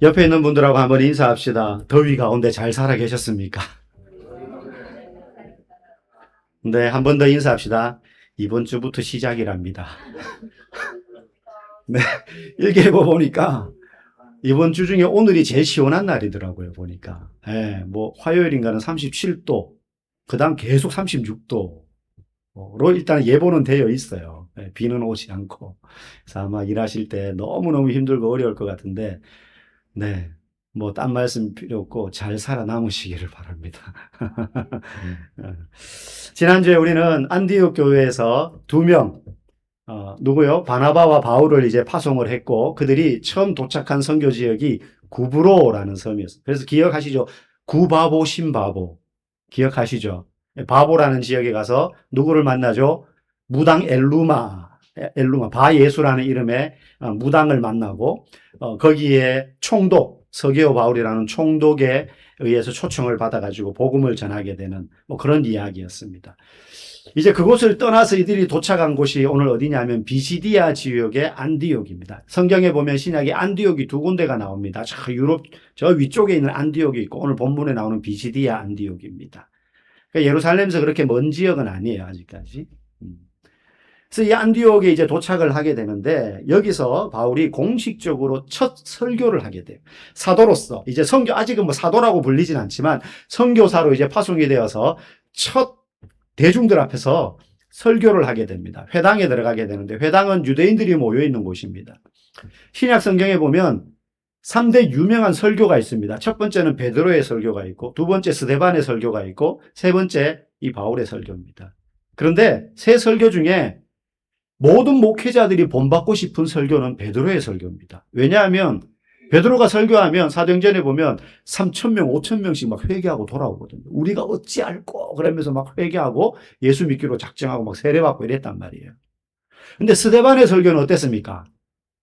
옆에 있는 분들하고 한번 인사합시다. 더위 가운데 잘 살아 계셨습니까? 네, 한 번 더 인사합시다. 이번 주부터 시작이랍니다. 네, 일기예보 보니까 이번 주 중에 오늘이 제일 시원한 날이더라고요, 보니까. 예, 뭐, 화요일인가는 37도, 그 다음 계속 36도로 일단 예보는 되어 있어요. 예, 비는 오지 않고. 그래서 아마 일하실 때 너무너무 힘들고 어려울 것 같은데, 네. 뭐, 딴 말씀 필요 없고, 잘 살아남으시기를 바랍니다. 지난주에 우리는 안디옥 교회에서 두 명, 누구요? 바나바와 바울을 이제 파송을 했고, 그들이 처음 도착한 선교 지역이 구브로라는 섬이었어요. 그래서 기억하시죠? 구바보, 신바보. 기억하시죠? 바보라는 지역에 가서 누구를 만나죠? 무당 엘루마, 바예수라는 이름의 무당을 만나고, 거기에 총독, 서기오 바울이라는 총독에 의해서 초청을 받아가지고 복음을 전하게 되는 뭐 그런 이야기였습니다. 이제 그곳을 떠나서 이들이 도착한 곳이 오늘 어디냐면 비시디아 지역의 안디옥입니다. 성경에 보면 신약에 안디옥이 두 군데가 나옵니다. 저 유럽 저 위쪽에 있는 안디옥이 있고 오늘 본문에 나오는 비시디아 안디옥입니다. 그러니까 예루살렘에서 그렇게 먼 지역은 아니에요, 아직까지. 그래서 이 안디옥에 이제 도착을 하게 되는데 여기서 바울이 공식적으로 첫 설교를 하게 돼요. 사도로서 이제 아직은 뭐 사도라고 불리진 않지만 선교사로 이제 파송이 되어서 첫 대중들 앞에서 설교를 하게 됩니다. 회당에 들어가게 되는데 회당은 유대인들이 모여 있는 곳입니다. 신약 성경에 보면 3대 유명한 설교가 있습니다. 첫 번째는 베드로의 설교가 있고 두 번째 스데반의 설교가 있고 세 번째 이 바울의 설교입니다. 그런데 세 설교 중에 모든 목회자들이 본받고 싶은 설교는 베드로의 설교입니다. 왜냐하면 베드로가 설교하면 사도행전에 보면 3,000명, 5,000명씩 막 회개하고 돌아오거든요. 우리가 어찌 알고 그러면서 막 회개하고 예수 믿기로 작정하고 막 세례받고 이랬단 말이에요. 근데 스데반의 설교는 어땠습니까?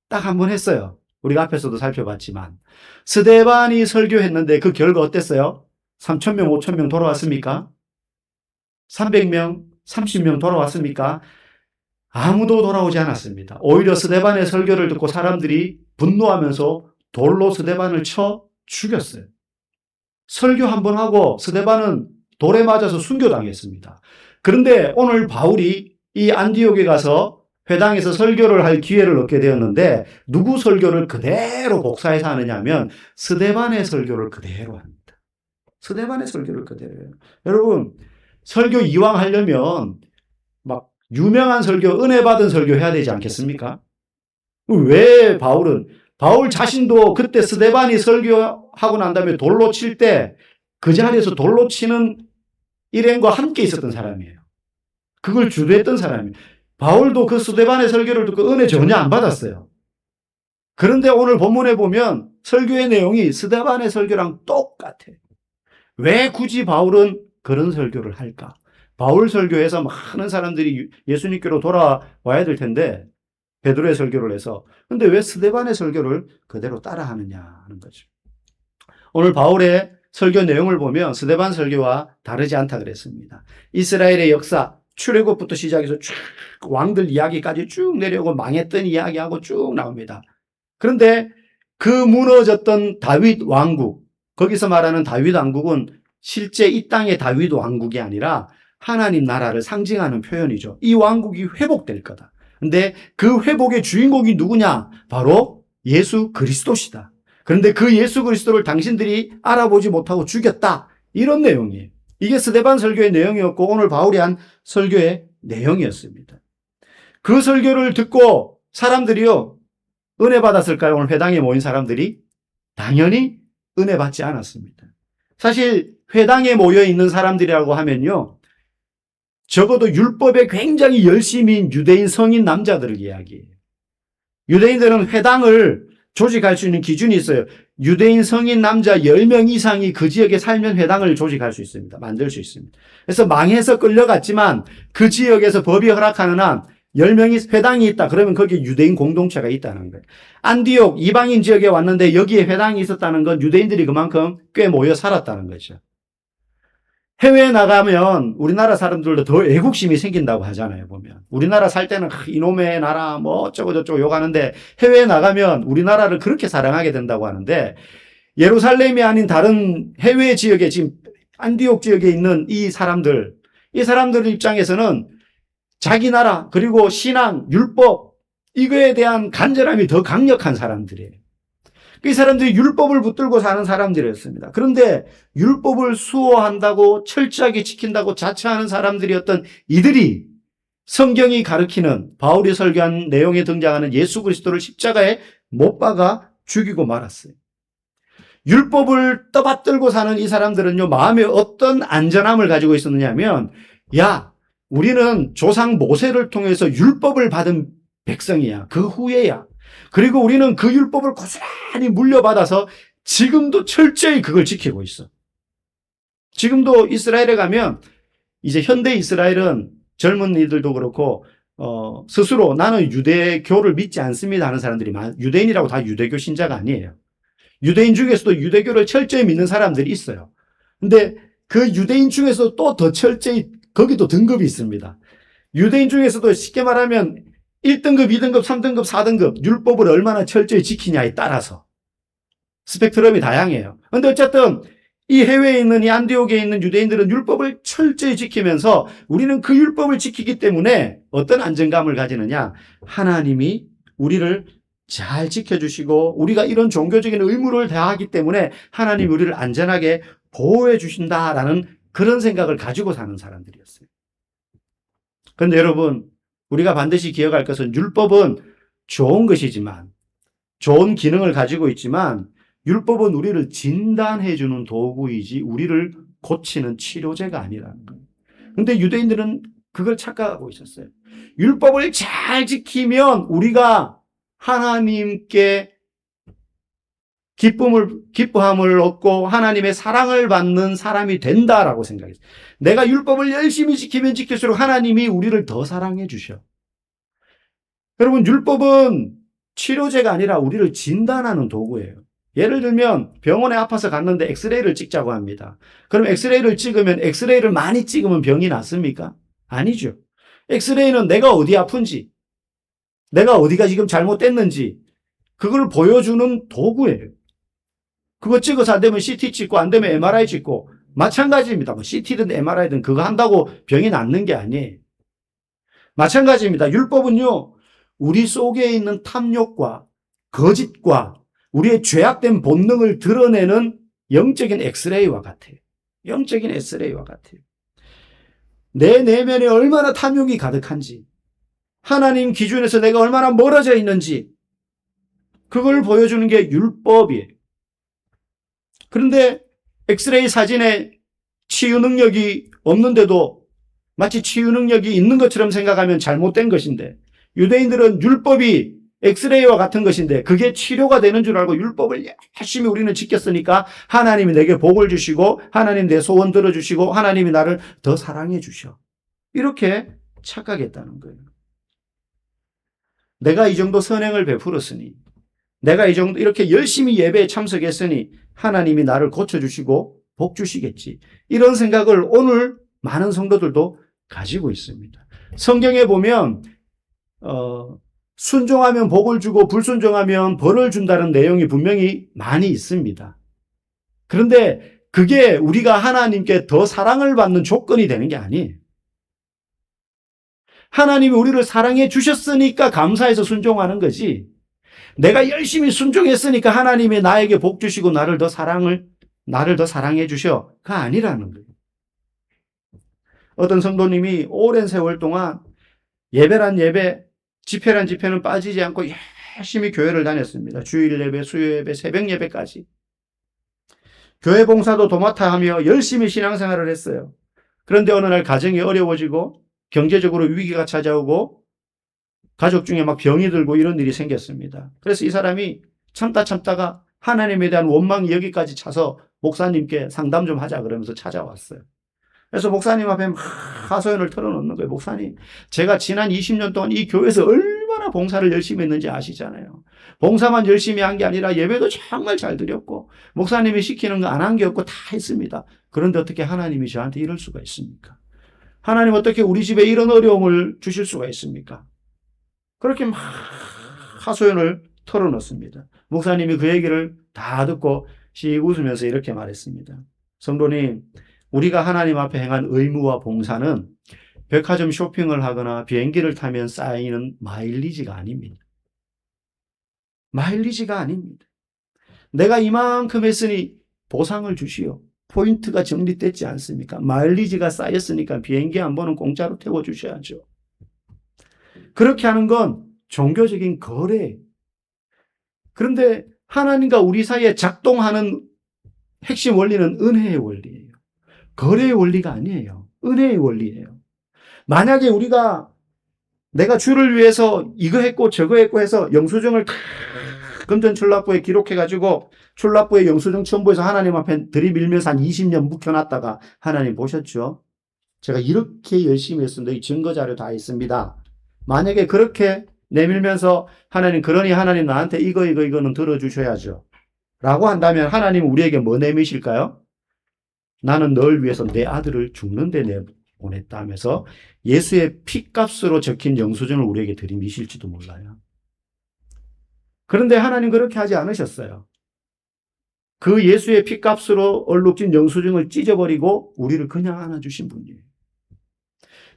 딱 한 번 했어요. 우리가 앞에서도 살펴봤지만. 스데반이 설교했는데 그 결과 어땠어요? 3,000명, 5,000명 돌아왔습니까? 300명, 30명 돌아왔습니까? 아무도 돌아오지 않았습니다. 오히려 스데반의 설교를 듣고 사람들이 분노하면서 돌로 스데반을 쳐 죽였어요. 설교 한 번 하고 스데반은 돌에 맞아서 순교당했습니다. 그런데 오늘 바울이 이 안디옥에 가서 회당에서 설교를 할 기회를 얻게 되었는데 누구 설교를 그대로 복사해서 하느냐면 스데반의 설교를 그대로 합니다. 스데반의 설교를 그대로 해요. 여러분 설교 이왕 하려면 막 유명한 설교, 은혜 받은 설교 해야 되지 않겠습니까? 왜 바울 자신도 그때 스데반이 설교하고 난 다음에 돌로 칠 때 그 자리에서 돌로 치는 일행과 함께 있었던 사람이에요. 그걸 주도했던 사람이에요. 바울도 그 스데반의 설교를 듣고 은혜 전혀 안 받았어요. 그런데 오늘 본문에 보면 설교의 내용이 스데반의 설교랑 똑같아요. 왜 굳이 바울은 그런 설교를 할까? 바울 설교에서 많은 사람들이 예수님께로 돌아와야 될 텐데 베드로의 설교를 해서 근데 왜 스데반의 설교를 그대로 따라하느냐 하는 거죠. 오늘 바울의 설교 내용을 보면 스데반 설교와 다르지 않다 그랬습니다. 이스라엘의 역사 출애굽부터 시작해서 쭉 왕들 이야기까지 쭉 내려오고 망했던 이야기하고 쭉 나옵니다. 그런데 그 무너졌던 다윗 왕국, 거기서 말하는 다윗 왕국은 실제 이 땅의 다윗 왕국이 아니라 하나님 나라를 상징하는 표현이죠. 이 왕국이 회복될 거다. 근데 그 회복의 주인공이 누구냐? 바로 예수 그리스도시다. 그런데 그 예수 그리스도를 당신들이 알아보지 못하고 죽였다. 이런 내용이에요. 이게 스데반 설교의 내용이었고 오늘 바울이 한 설교의 내용이었습니다. 그 설교를 듣고 사람들이요. 은혜 받았을까요? 오늘 회당에 모인 사람들이? 당연히 은혜 받지 않았습니다. 사실 회당에 모여 있는 사람들이라고 하면요. 적어도 율법에 굉장히 열심인 유대인 성인 남자들을 이야기해요. 유대인들은 회당을 조직할 수 있는 기준이 있어요. 유대인 성인 남자 10명 이상이 그 지역에 살면 회당을 조직할 수 있습니다. 만들 수 있습니다. 그래서 망해서 끌려갔지만 그 지역에서 법이 허락하는 한 10명이 회당이 있다. 그러면 거기에 유대인 공동체가 있다는 거예요. 안디옥 이방인 지역에 왔는데 여기에 회당이 있었다는 건 유대인들이 그만큼 꽤 모여 살았다는 거죠. 해외에 나가면 우리나라 사람들도 더 애국심이 생긴다고 하잖아요, 보면. 우리나라 살 때는 이놈의 나라 뭐 어쩌고 저쩌고 욕하는데 해외에 나가면 우리나라를 그렇게 사랑하게 된다고 하는데 예루살렘이 아닌 다른 해외 지역에 지금 안디옥 지역에 있는 이 사람들 입장에서는 자기 나라 그리고 신앙, 율법 이거에 대한 간절함이 더 강력한 사람들이에요. 이 사람들이 율법을 붙들고 사는 사람들이었습니다. 그런데 율법을 수호한다고 철저하게 지킨다고 자처하는 사람들이었던 이들이 성경이 가르치는 바울이 설교한 내용에 등장하는 예수 그리스도를 십자가에 못 박아 죽이고 말았어요. 율법을 떠받들고 사는 이 사람들은요, 마음에 어떤 안전함을 가지고 있었느냐 하면, 야, 우리는 조상 모세를 통해서 율법을 받은 백성이야. 그 후예야. 그리고 우리는 그 율법을 고스란히 물려받아서 지금도 철저히 그걸 지키고 있어. 지금도 이스라엘에 가면 이제 현대 이스라엘은 젊은이들도 그렇고 스스로 나는 유대교를 믿지 않습니다 하는 사람들이 유대인이라고 다 유대교 신자가 아니에요. 유대인 중에서도 유대교를 철저히 믿는 사람들이 있어요. 근데 그 유대인 중에서 또 더 철저히 거기도 등급이 있습니다. 유대인 중에서도 쉽게 말하면 1등급, 2등급, 3등급, 4등급 율법을 얼마나 철저히 지키냐에 따라서 스펙트럼이 다양해요. 그런데 어쨌든 이 해외에 있는 이 안디옥에 있는 유대인들은 율법을 철저히 지키면서 우리는 그 율법을 지키기 때문에 어떤 안정감을 가지느냐? 하나님이 우리를 잘 지켜주시고 우리가 이런 종교적인 의무를 다하기 때문에 하나님이 우리를 안전하게 보호해 주신다라는 그런 생각을 가지고 사는 사람들이었어요. 그런데 여러분, 우리가 반드시 기억할 것은 율법은 좋은 것이지만, 좋은 기능을 가지고 있지만, 율법은 우리를 진단해 주는 도구이지 우리를 고치는 치료제가 아니라는 거예요. 그런데 유대인들은 그걸 착각하고 있었어요. 율법을 잘 지키면 우리가 하나님께 기뻐함을 얻고 하나님의 사랑을 받는 사람이 된다라고 생각했어요. 내가 율법을 열심히 지키면 지킬수록 하나님이 우리를 더 사랑해 주셔. 여러분, 율법은 치료제가 아니라 우리를 진단하는 도구예요. 예를 들면 병원에 아파서 갔는데 엑스레이를 찍자고 합니다. 그럼 엑스레이를 찍으면 엑스레이를 많이 찍으면 병이 낫습니까? 아니죠. 엑스레이는 내가 어디 아픈지, 내가 어디가 지금 잘못됐는지 그걸 보여주는 도구예요. 그거 찍어서 안 되면 CT 찍고 안 되면 MRI 찍고 마찬가지입니다. 뭐 CT든 MRI든 그거 한다고 병이 낫는 게 아니에요. 마찬가지입니다. 율법은요, 우리 속에 있는 탐욕과 거짓과 우리의 죄악된 본능을 드러내는 영적인 엑스레이와 같아요. 영적인 엑스레이와 같아요. 내 내면에 얼마나 탐욕이 가득한지, 하나님 기준에서 내가 얼마나 멀어져 있는지, 그걸 보여주는 게 율법이에요. 그런데 엑스레이 사진에 치유 능력이 없는데도 마치 치유 능력이 있는 것처럼 생각하면 잘못된 것인데, 유대인들은 율법이 엑스레이와 같은 것인데 그게 치료가 되는 줄 알고 율법을 열심히 우리는 지켰으니까 하나님이 내게 복을 주시고 하나님 내 소원 들어주시고 하나님이 나를 더 사랑해 주셔. 이렇게 착각했다는 거예요. 내가 이 정도 선행을 베풀었으니, 내가 이 정도 이렇게 열심히 예배에 참석했으니 하나님이 나를 고쳐주시고 복 주시겠지. 이런 생각을 오늘 많은 성도들도 가지고 있습니다. 성경에 보면 순종하면 복을 주고 불순종하면 벌을 준다는 내용이 분명히 많이 있습니다. 그런데 그게 우리가 하나님께 더 사랑을 받는 조건이 되는 게 아니에요. 하나님이 우리를 사랑해 주셨으니까 감사해서 순종하는 거지, 내가 열심히 순종했으니까 하나님이 나에게 복 주시고 나를 더 사랑해 주셔가 아니라는 거예요. 어떤 성도님이 오랜 세월 동안 예배란 예배, 집회란 집회는 빠지지 않고 열심히 교회를 다녔습니다. 주일 예배, 수요 예배, 새벽 예배까지. 교회 봉사도 도맡아 하며 열심히 신앙생활을 했어요. 그런데 어느 날 가정이 어려워지고 경제적으로 위기가 찾아오고 가족 중에 막 병이 들고 이런 일이 생겼습니다. 그래서 이 사람이 참다가 하나님에 대한 원망이 여기까지 차서 목사님께 상담 좀 하자 그러면서 찾아왔어요. 그래서 목사님 앞에 막 하소연을 털어놓는 거예요. 목사님, 제가 지난 20년 동안 이 교회에서 얼마나 봉사를 열심히 했는지 아시잖아요. 봉사만 열심히 한 게 아니라 예배도 정말 잘 드렸고 목사님이 시키는 거 안 한 게 없고 다 했습니다. 그런데 어떻게 하나님이 저한테 이럴 수가 있습니까? 하나님 어떻게 우리 집에 이런 어려움을 주실 수가 있습니까? 그렇게 막 하소연을 털어놓습니다. 목사님이 그 얘기를 다 듣고 씩 웃으면서 이렇게 말했습니다. 성도님, 우리가 하나님 앞에 행한 의무와 봉사는 백화점 쇼핑을 하거나 비행기를 타면 쌓이는 마일리지가 아닙니다. 마일리지가 아닙니다. 내가 이만큼 했으니 보상을 주시오. 포인트가 정립됐지 않습니까? 마일리지가 쌓였으니까 비행기 한 번은 공짜로 태워주셔야죠. 그렇게 하는 건 종교적인 거래예요. 그런데 하나님과 우리 사이에 작동하는 핵심 원리는 은혜의 원리예요. 거래의 원리가 아니에요. 은혜의 원리예요. 만약에 우리가 내가 주를 위해서 이거 했고 저거 했고 해서 영수증을 다 금전출납부에 기록해가지고 출납부에 영수증 첨부해서 하나님 앞에 들이밀면서 한 20년 묵혀놨다가 하나님 보셨죠? 제가 이렇게 열심히 했습니다. 이 증거자료 다 있습니다. 만약에 그렇게 내밀면서 하나님 그러니 하나님 나한테 이거는 들어주셔야죠. 라고 한다면 하나님 우리에게 뭐 내미실까요? 나는 널 위해서 내 아들을 죽는데 내보냈다 하면서 예수의 피값으로 적힌 영수증을 우리에게 들이미실지도 몰라요. 그런데 하나님 그렇게 하지 않으셨어요. 그 예수의 피값으로 얼룩진 영수증을 찢어버리고 우리를 그냥 안아주신 분이에요.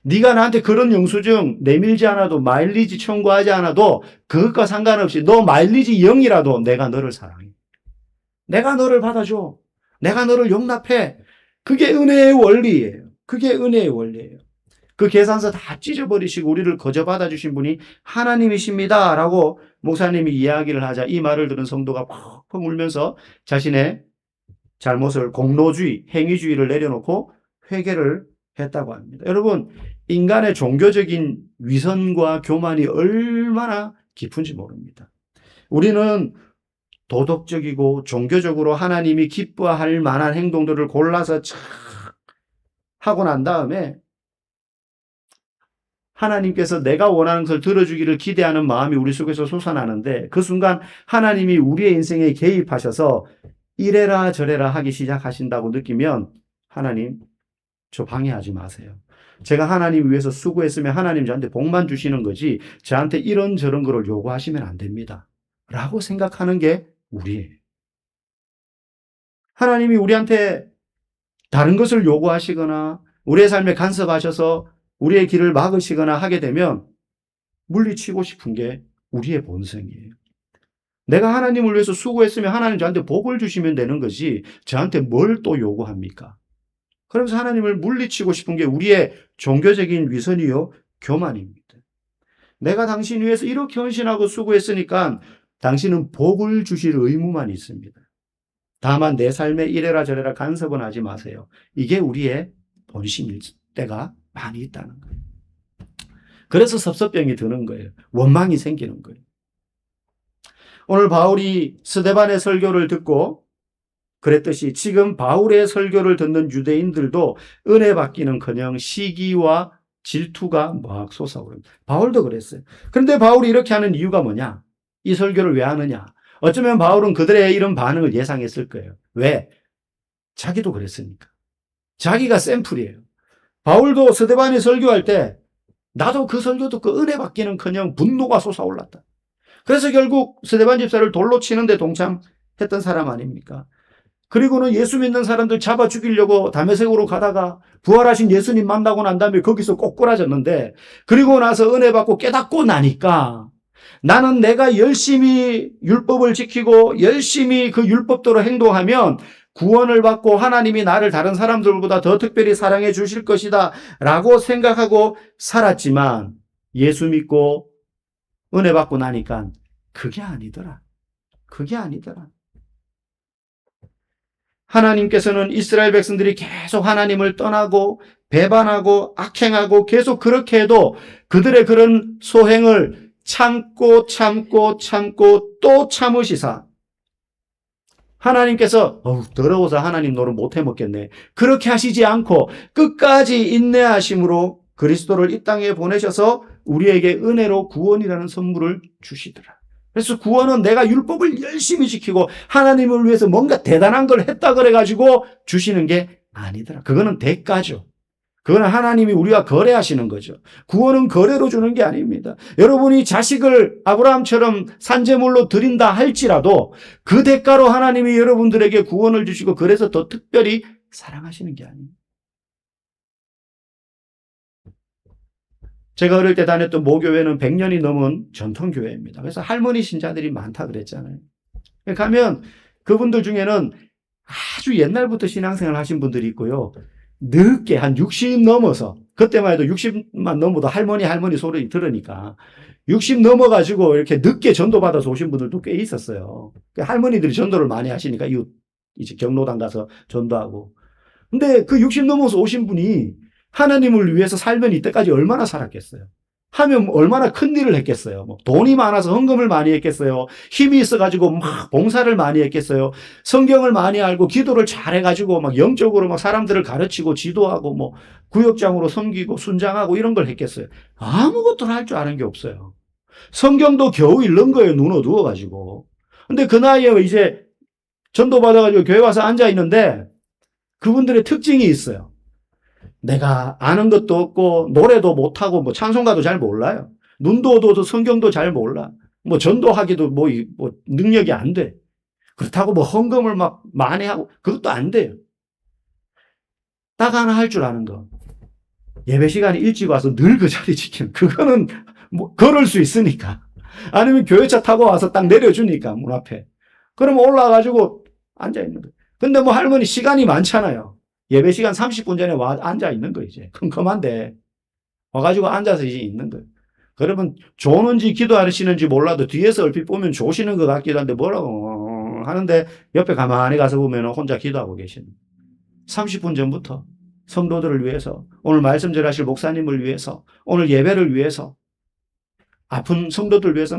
네가 나한테 그런 영수증 내밀지 않아도 마일리지 청구하지 않아도 그것과 상관없이 너 마일리지 0이라도 내가 너를 사랑해. 내가 너를 받아줘. 내가 너를 용납해. 그게 은혜의 원리예요. 그게 은혜의 원리예요. 그 계산서 다 찢어버리시고 우리를 거저 받아주신 분이 하나님이십니다. 라고 목사님이 이야기를 하자 이 말을 들은 성도가 펑펑 울면서 자신의 잘못을 공로주의, 행위주의를 내려놓고 회개를 했다고 합니다. 여러분, 인간의 종교적인 위선과 교만이 얼마나 깊은지 모릅니다. 우리는 도덕적이고 종교적으로 하나님이 기뻐할 만한 행동들을 골라서 착 하고 난 다음에 하나님께서 내가 원하는 것을 들어주기를 기대하는 마음이 우리 속에서 솟아나는데 그 순간 하나님이 우리의 인생에 개입하셔서 이래라 저래라 하기 시작하신다고 느끼면 하나님 저 방해하지 마세요. 제가 하나님 위해서 수고했으면 하나님 저한테 복만 주시는 거지 저한테 이런저런 거를 요구하시면 안 됩니다. 라고 생각하는 게 우리예요. 하나님이 우리한테 다른 것을 요구하시거나 우리의 삶에 간섭하셔서 우리의 길을 막으시거나 하게 되면 물리치고 싶은 게 우리의 본성이에요. 내가 하나님을 위해서 수고했으면 하나님 저한테 복을 주시면 되는 거지 저한테 뭘 또 요구합니까? 그러면서 하나님을 물리치고 싶은 게 우리의 종교적인 위선이요 교만입니다. 내가 당신 위해서 이렇게 헌신하고 수고했으니까 당신은 복을 주실 의무만 있습니다. 다만 내 삶에 이래라 저래라 간섭은 하지 마세요. 이게 우리의 본심일 때가 많이 있다는 거예요. 그래서 섭섭병이 드는 거예요. 원망이 생기는 거예요. 오늘 바울이 스데반의 설교를 듣고 그랬듯이 지금 바울의 설교를 듣는 유대인들도 은혜 받기는커녕 시기와 질투가 막 솟아오릅니다. 바울도 그랬어요. 그런데 바울이 이렇게 하는 이유가 뭐냐? 이 설교를 왜 하느냐? 어쩌면 바울은 그들의 이런 반응을 예상했을 거예요. 왜? 자기도 그랬으니까. 자기가 샘플이에요. 바울도 스데반이 설교할 때 나도 그 설교 듣고 은혜 받기는커녕 분노가 솟아올랐다. 그래서 결국 스데반 집사를 돌로 치는데 동참했던 사람 아닙니까? 그리고는 예수 믿는 사람들 잡아 죽이려고 다메섹으로 가다가 부활하신 예수님 만나고 난 다음에 거기서 꼬꾸라졌는데 그리고 나서 은혜 받고 깨닫고 나니까 나는 내가 열심히 율법을 지키고 열심히 그 율법대로 행동하면 구원을 받고 하나님이 나를 다른 사람들보다 더 특별히 사랑해 주실 것이다 라고 생각하고 살았지만 예수 믿고 은혜 받고 나니까 그게 아니더라. 그게 아니더라. 하나님께서는 이스라엘 백성들이 계속 하나님을 떠나고 배반하고 악행하고 계속 그렇게 해도 그들의 그런 소행을 참고 또 참으시사 하나님께서 더러워서 하나님 노릇 못해 먹겠네. 그렇게 하시지 않고 끝까지 인내하심으로 그리스도를 이 땅에 보내셔서 우리에게 은혜로 구원이라는 선물을 주시더라. 그래서 구원은 내가 율법을 열심히 지키고 하나님을 위해서 뭔가 대단한 걸 했다 그래가지고 주시는 게 아니더라. 그거는 대가죠. 그거는 하나님이 우리와 거래하시는 거죠. 구원은 거래로 주는 게 아닙니다. 여러분이 자식을 아브라함처럼 산제물로 드린다 할지라도 그 대가로 하나님이 여러분들에게 구원을 주시고 그래서 더 특별히 사랑하시는 게 아닙니다. 제가 어릴 때 다녔던 모교회는 100년이 넘은 전통교회입니다. 그래서 할머니 신자들이 많다 그랬잖아요. 가면 그분들 중에는 아주 옛날부터 신앙생활 하신 분들이 있고요. 늦게 한 60 넘어서, 그때만 해도 60만 넘어도 할머니 소리 들으니까 60 넘어가지고 이렇게 늦게 전도받아서 오신 분들도 꽤 있었어요. 할머니들이 전도를 많이 하시니까 이제 경로당 가서 전도하고. 근데 그 60 넘어서 오신 분이 하나님을 위해서 살면 이때까지 얼마나 살았겠어요? 하면 얼마나 큰 일을 했겠어요? 뭐 돈이 많아서 헌금을 많이 했겠어요? 힘이 있어가지고 막 봉사를 많이 했겠어요? 성경을 많이 알고 기도를 잘해가지고 막 영적으로 막 사람들을 가르치고 지도하고 뭐 구역장으로 섬기고 순장하고 이런 걸 했겠어요? 아무것도 할 줄 아는 게 없어요. 성경도 겨우 읽는 거예요. 눈 어두워가지고. 근데 그 나이에 이제 전도받아가지고 교회 와서 앉아있는데 그분들의 특징이 있어요. 내가 아는 것도 없고 노래도 못하고 뭐 찬송가도 잘 몰라요. 눈도 어두워서 성경도 잘 몰라. 뭐 전도하기도 뭐 능력이 안 돼. 그렇다고 뭐 헌금을 막 많이 하고 그것도 안 돼요. 딱 하나 할 줄 아는 거. 예배 시간에 일찍 와서 늘 그 자리 지키는. 그거는 뭐 걸을 수 있으니까. 아니면 교회차 타고 와서 딱 내려주니까 문 앞에. 그러면 올라가가지고 앉아 있는 거예요. 근데 뭐 할머니 시간이 많잖아요. 예배 시간 30분 전에 와 앉아 있는 거 이제 컴컴한데 와가지고 앉아서 이제 있는 거예요. 그러면 조는지 기도하시는지 몰라도 뒤에서 얼핏 보면 조시는 것 같기도 한데 뭐라고 하는데 옆에 가만히 가서 보면 혼자 기도하고 계시는 30분 전부터 성도들을 위해서 오늘 말씀 전하실 목사님을 위해서 오늘 예배를 위해서 아픈 성도들 위해서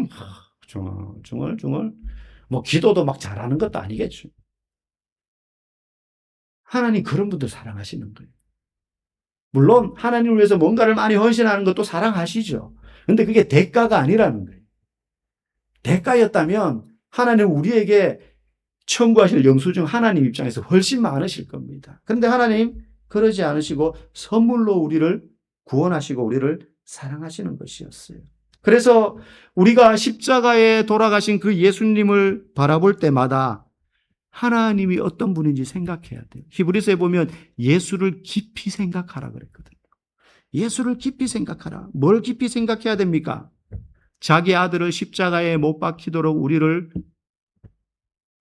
중얼중얼 뭐 기도도 막 잘하는 것도 아니겠죠. 하나님 그런 분들 사랑하시는 거예요. 물론 하나님을 위해서 뭔가를 많이 헌신하는 것도 사랑하시죠. 근데 그게 대가가 아니라는 거예요. 대가였다면 하나님 우리에게 청구하실 영수증 하나님 입장에서 훨씬 많으실 겁니다. 그런데 하나님 그러지 않으시고 선물로 우리를 구원하시고 우리를 사랑하시는 것이었어요. 그래서 우리가 십자가에 돌아가신 그 예수님을 바라볼 때마다 하나님이 어떤 분인지 생각해야 돼요. 히브리서에 보면 예수를 깊이 생각하라 그랬거든요. 예수를 깊이 생각하라. 뭘 깊이 생각해야 됩니까? 자기 아들을 십자가에 못 박히도록 우리를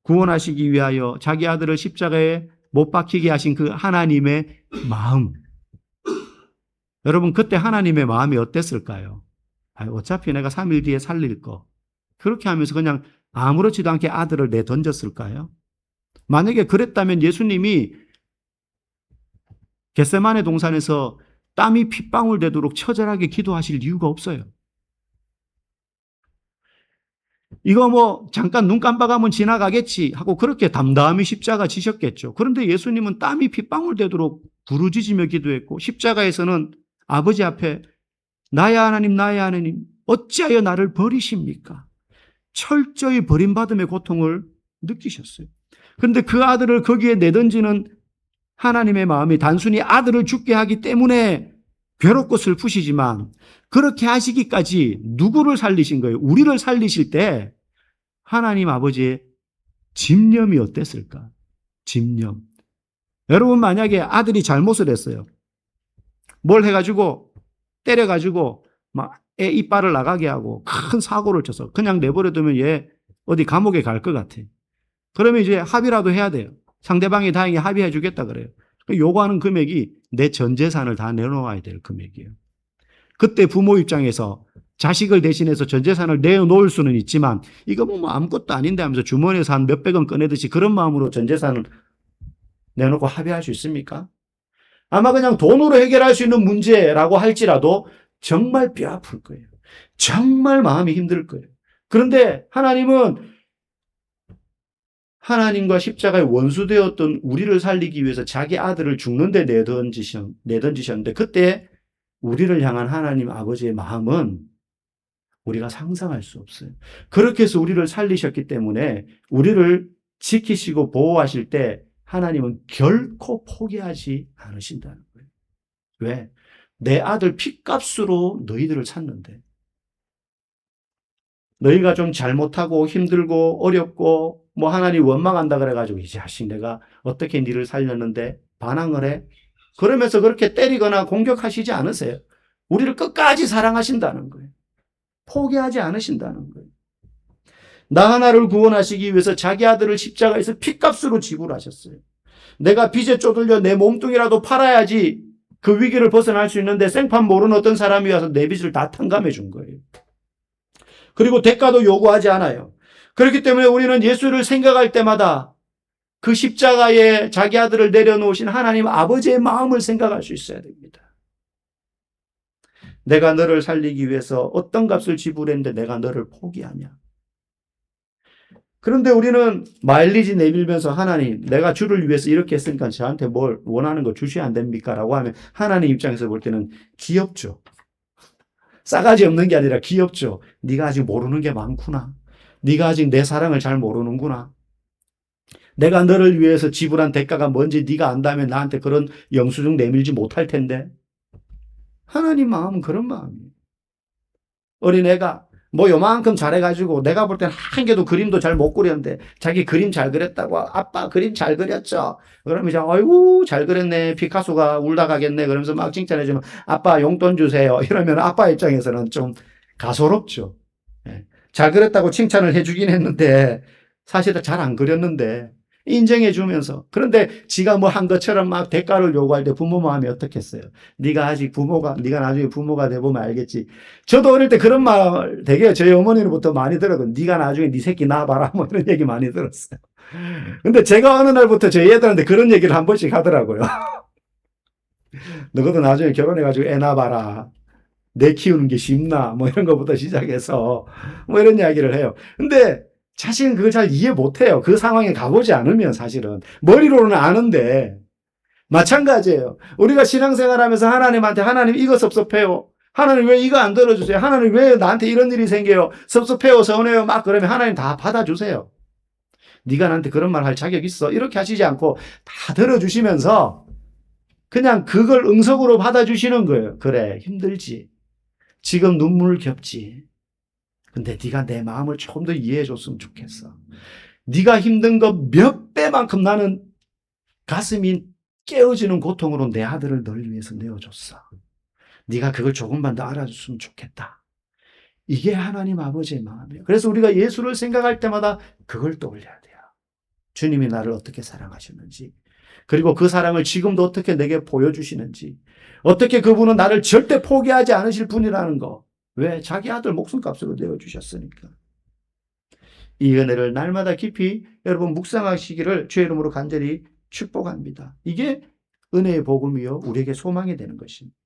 구원하시기 위하여 자기 아들을 십자가에 못 박히게 하신 그 하나님의 마음. 여러분 그때 하나님의 마음이 어땠을까요? 어차피 내가 3일 뒤에 살릴 거. 그렇게 하면서 그냥 아무렇지도 않게 아들을 내던졌을까요? 만약에 그랬다면 예수님이 겟세마네 동산에서 땀이 핏방울 되도록 처절하게 기도하실 이유가 없어요. 이거 뭐 잠깐 눈 깜빡하면 지나가겠지 하고 그렇게 담담히 십자가 지셨겠죠. 그런데 예수님은 땀이 핏방울 되도록 부르짖으며 기도했고 십자가에서는 아버지 앞에 나의 하나님 어찌하여 나를 버리십니까? 철저히 버림받음의 고통을 느끼셨어요. 그런데 그 아들을 거기에 내던지는 하나님의 마음이 단순히 아들을 죽게 하기 때문에 괴롭고 슬프시지만 그렇게 하시기까지 누구를 살리신 거예요? 우리를 살리실 때 하나님 아버지의 집념이 어땠을까? 집념. 여러분 만약에 아들이 잘못을 했어요. 뭘 해가지고 때려가지고 막 애 이빨을 나가게 하고 큰 사고를 쳐서 그냥 내버려두면 얘 어디 감옥에 갈 것 같아. 그러면 이제 합의라도 해야 돼요. 상대방이 다행히 합의해 주겠다 그래요. 요구하는 금액이 내 전 재산을 다 내놓아야 될 금액이에요. 그때 부모 입장에서 자식을 대신해서 전 재산을 내놓을 수는 있지만 이거 뭐 아무것도 아닌데 하면서 주머니에서 한 몇백 원 꺼내듯이 그런 마음으로 전 재산을 내놓고 합의할 수 있습니까? 아마 그냥 돈으로 해결할 수 있는 문제라고 할지라도 정말 뼈 아플 거예요. 정말 마음이 힘들 거예요. 그런데 하나님은 하나님과 십자가의 원수되었던 우리를 살리기 위해서 자기 아들을 죽는 데 내던지셨는데 그때 우리를 향한 하나님 아버지의 마음은 우리가 상상할 수 없어요. 그렇게 해서 우리를 살리셨기 때문에 우리를 지키시고 보호하실 때 하나님은 결코 포기하지 않으신다는 거예요. 왜? 내 아들 핏값으로 너희들을 찾는데, 너희가 좀 잘못하고 힘들고 어렵고 뭐 하나님 원망한다 그래가지고 이 자식 내가 어떻게 니를 살렸는데 반항을 해? 그러면서 그렇게 때리거나 공격하시지 않으세요. 우리를 끝까지 사랑하신다는 거예요. 포기하지 않으신다는 거예요. 나 하나를 구원하시기 위해서 자기 아들을 십자가에서 핏값으로 지불하셨어요. 내가 빚에 쪼들려 내 몸뚱이라도 팔아야지 그 위기를 벗어날 수 있는데 생판 모르는 어떤 사람이 와서 내 빚을 다 탕감해 준 거예요. 그리고 대가도 요구하지 않아요. 그렇기 때문에 우리는 예수를 생각할 때마다 그 십자가에 자기 아들을 내려놓으신 하나님 아버지의 마음을 생각할 수 있어야 됩니다. 내가 너를 살리기 위해서 어떤 값을 지불했는데 내가 너를 포기하냐. 그런데 우리는 마일리지 내밀면서 하나님, 내가 주를 위해서 이렇게 했으니까 저한테 뭘 원하는 거 주시면 안 됩니까? 라고 하면 하나님 입장에서 볼 때는 귀엽죠. 싸가지 없는 게 아니라 귀엽죠. 네가 아직 모르는 게 많구나. 네가 아직 내 사랑을 잘 모르는구나. 내가 너를 위해서 지불한 대가가 뭔지 네가 안다면 나한테 그런 영수증 내밀지 못할 텐데. 하나님 마음은 그런 마음이에요. 어린애가 뭐 요만큼 잘해가지고 내가 볼 때는 한 개도 그림도 잘 못 그렸는데 자기 그림 잘 그렸다고 아빠 그림 잘 그렸죠. 그러면 이제 아이고 잘 그렸네. 피카소가 울다 가겠네. 그러면서 막 칭찬해주면 아빠 용돈 주세요. 이러면 아빠 입장에서는 좀 가소롭죠. 잘 그렸다고 칭찬을 해주긴 했는데 사실은 잘 안 그렸는데 인정해 주면서. 그런데 지가 뭐 한 것처럼 막 대가를 요구할 때 부모 마음이 어떻겠어요? 네가 아직 네가 나중에 부모가 돼보면 알겠지. 저도 어릴 때 그런 말 되게 저희 어머니로부터 많이 들었거든요. 네가 나중에 네 새끼 낳아봐라 뭐 이런 얘기 많이 들었어요. 근데 제가 어느 날부터 저희 애들한테 그런 얘기를 한 번씩 하더라고요. 너희도 나중에 결혼해가지고 애 낳아봐라. 내 키우는 게 쉽나? 뭐 이런 것부터 시작해서 뭐 이런 이야기를 해요. 근데 자식은 그걸 잘 이해 못해요. 그 상황에 가보지 않으면 사실은. 머리로는 아는데. 마찬가지예요. 우리가 신앙생활하면서 하나님한테 하나님 이거 섭섭해요. 하나님 왜 이거 안 들어주세요? 하나님 왜 나한테 이런 일이 생겨요? 섭섭해요, 서운해요. 막 그러면 하나님 다 받아주세요. 네가 나한테 그런 말 할 자격 있어. 이렇게 하시지 않고 다 들어주시면서 그냥 그걸 응석으로 받아주시는 거예요. 그래, 힘들지. 지금 눈물 겹지. 근데 네가 내 마음을 조금 더 이해해 줬으면 좋겠어. 네가 힘든 거 몇 배만큼 나는 가슴이 깨어지는 고통으로 내 아들을 널 위해서 내어줬어. 네가 그걸 조금만 더 알아줬으면 좋겠다. 이게 하나님 아버지의 마음이에요. 그래서 우리가 예수를 생각할 때마다 그걸 떠올려야 돼요. 주님이 나를 어떻게 사랑하셨는지, 그리고 그 사랑을 지금도 어떻게 내게 보여주시는지, 어떻게 그분은 나를 절대 포기하지 않으실 분이라는 거. 왜? 자기 아들 목숨값으로 내어주셨으니까. 이 은혜를 날마다 깊이 여러분 묵상하시기를 주의 이름으로 간절히 축복합니다. 이게 은혜의 복음이요 우리에게 소망이 되는 것입니다.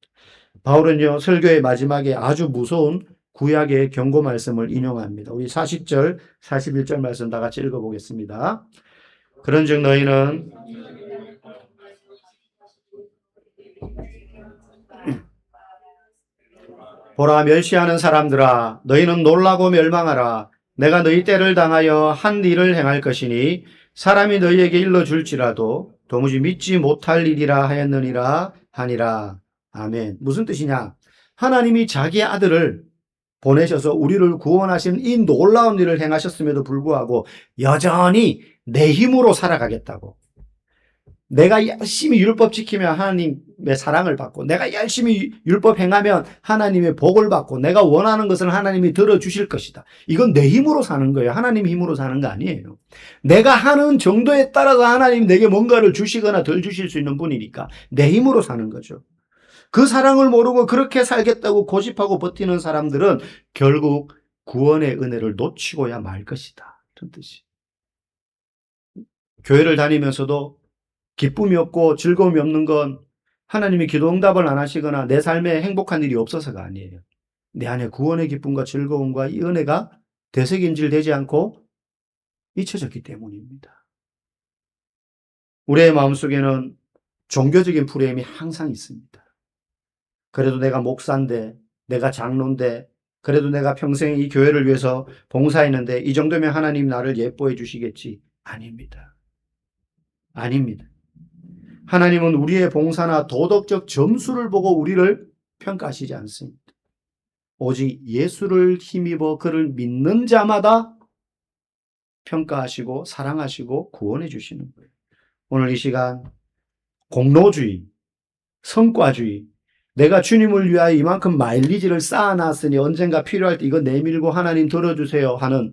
바울은요 설교의 마지막에 아주 무서운 구약의 경고 말씀을 인용합니다. 우리 40절, 41절 말씀 다 같이 읽어보겠습니다. 그런즉 너희는 보라 멸시하는 사람들아 너희는 놀라고 멸망하라. 내가 너희 때를 당하여 한 일을 행할 것이니 사람이 너희에게 일러줄지라도 도무지 믿지 못할 일이라 하였느니라 하니라. 아멘. 무슨 뜻이냐? 하나님이 자기 아들을 보내셔서 우리를 구원하신 이 놀라운 일을 행하셨음에도 불구하고 여전히 내 힘으로 살아가겠다고. 내가 열심히 율법 지키면 하나님의 사랑을 받고 내가 열심히 율법 행하면 하나님의 복을 받고 내가 원하는 것을 하나님이 들어주실 것이다. 이건 내 힘으로 사는 거예요. 하나님 힘으로 사는 거 아니에요. 내가 하는 정도에 따라서 하나님이 내게 뭔가를 주시거나 덜 주실 수 있는 분이니까 내 힘으로 사는 거죠. 그 사랑을 모르고 그렇게 살겠다고 고집하고 버티는 사람들은 결국 구원의 은혜를 놓치고야 말 것이다. 그런 뜻이. 교회를 다니면서도 기쁨이 없고 즐거움이 없는 건 하나님이 기도 응답을 안 하시거나 내 삶에 행복한 일이 없어서가 아니에요. 내 안에 구원의 기쁨과 즐거움과 이 은혜가 되새김질되지 않고 잊혀졌기 때문입니다. 우리의 마음속에는 종교적인 프레임이 항상 있습니다. 그래도 내가 목사인데, 내가 장로인데, 그래도 내가 평생 이 교회를 위해서 봉사했는데 이 정도면 하나님 나를 예뻐해 주시겠지. 아닙니다. 아닙니다. 하나님은 우리의 봉사나 도덕적 점수를 보고 우리를 평가하시지 않습니다. 오직 예수를 힘입어 그를 믿는 자마다 평가하시고 사랑하시고 구원해 주시는 거예요. 오늘 이 시간 공로주의, 성과주의, 내가 주님을 위하여 이만큼 마일리지를 쌓아놨으니 언젠가 필요할 때 이거 내밀고 하나님 들어주세요 하는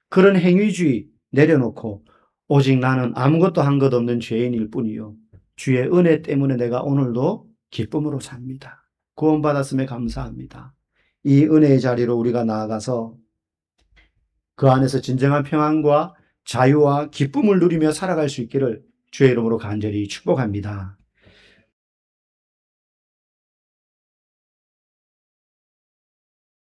그런 행위주의 내려놓고 오직 나는 아무것도 한 것 없는 죄인일 뿐이요. 주의 은혜 때문에 내가 오늘도 기쁨으로 삽니다. 구원받았음에 감사합니다. 이 은혜의 자리로 우리가 나아가서 그 안에서 진정한 평안과 자유와 기쁨을 누리며 살아갈 수 있기를 주의 이름으로 간절히 축복합니다.